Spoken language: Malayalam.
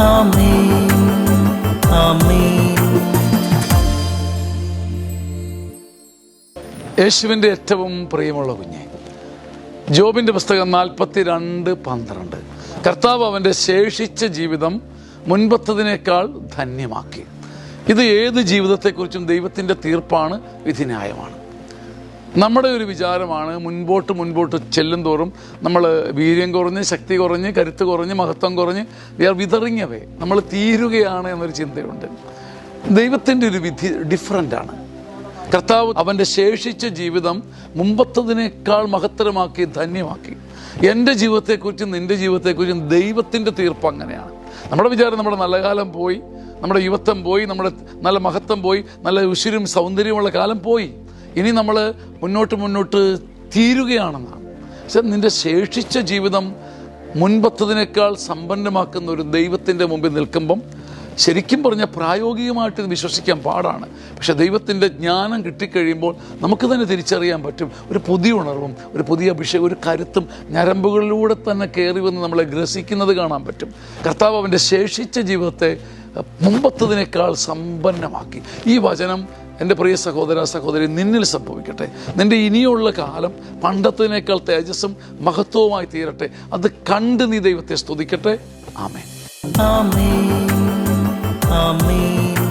ആമേൻ, ആമേൻ. യേശുവിൻ്റെ ഏറ്റവും പ്രിയമുള്ള കുഞ്ഞെ, ജോബിൻ്റെ പുസ്തകം 42:12. കർത്താവ് അവൻ്റെ ശേഷിച്ച ജീവിതം മുൻപത്തതിനേക്കാൾ ധന്യമാക്കി. ഇത് ഏത് ജീവിതത്തെക്കുറിച്ചും ദൈവത്തിൻ്റെ തീർപ്പാണ്, വിധിന്യായമാണ്. നമ്മുടെ ഒരു വിചാരമാണ് മുൻപോട്ട് ചെല്ലും തോറും നമ്മൾ വീര്യം കുറഞ്ഞ്, ശക്തി കുറഞ്ഞ്, കരുത്ത് കുറഞ്ഞ്, മഹത്വം കുറഞ്ഞ് വി ആർ വിതറിങ് അവേ, നമ്മൾ തീരുകയാണ് എന്നൊരു ചിന്തയുണ്ട്. ദൈവത്തിൻ്റെ ഒരു വിധി ഡിഫറൻ്റാണ്. കർത്താവ് അവൻ്റെ ശേഷിച്ച ജീവിതം മുമ്പത്തതിനേക്കാൾ മഹത്തരമാക്കി, ധന്യമാക്കി. എൻ്റെ ജീവിതത്തെക്കുറിച്ചും നിൻ്റെ ജീവിതത്തെക്കുറിച്ചും ദൈവത്തിൻ്റെ തീർപ്പ് അങ്ങനെയാണ്. നമ്മുടെ വിചാരം നമ്മുടെ നല്ല കാലം പോയി, നമ്മുടെ യുവത്വം പോയി, നമ്മുടെ നല്ല മഹത്വം പോയി, നല്ല ഉശിരും സൗന്ദര്യമുള്ള കാലം പോയി, ഇനി നമ്മൾ മുന്നോട്ട് തീരുകയാണെന്നാണ്. പക്ഷെ നിൻ്റെ ശേഷിച്ച ജീവിതം മുൻപത്തതിനേക്കാൾ സമ്പന്നമാക്കുന്ന ഒരു ദൈവത്തിൻ്റെ മുമ്പിൽ നിൽക്കുമ്പം ശരിക്കും പറഞ്ഞാൽ പ്രായോഗികമായിട്ട് ഇത് വിശ്വസിക്കാൻ പാടാണ്. പക്ഷെ ദൈവത്തിൻ്റെ ജ്ഞാനം കിട്ടിക്കഴിയുമ്പോൾ നമുക്ക് തന്നെ തിരിച്ചറിയാൻ പറ്റും. ഒരു പുതിയ ഉണർവും, ഒരു പുതിയ അഭിഷേകം, ഒരു കരുത്തും ഞരമ്പുകളിലൂടെ തന്നെ കയറി വന്ന് നമ്മളെ ഗ്രസിക്കുന്നത് കാണാൻ പറ്റും. കർത്താവ് അവൻ്റെ ശേഷിച്ച ജീവിതത്തെ മുമ്പത്തതിനേക്കാൾ സമ്പന്നമാക്കി. ഈ വചനം എൻ്റെ പ്രിയ സഹോദര സഹോദരി നിന്നിൽ സംഭവിക്കട്ടെ. നിൻ്റെ ഇനിയുള്ള കാലം പണ്ടത്തതിനേക്കാൾ തേജസ്സും മഹത്വവുമായി തീരട്ടെ. അത് കണ്ട് നീ ദൈവത്തെ സ്തുതിക്കട്ടെ. ആമേൻ, ആമേൻ, ആമേൻ.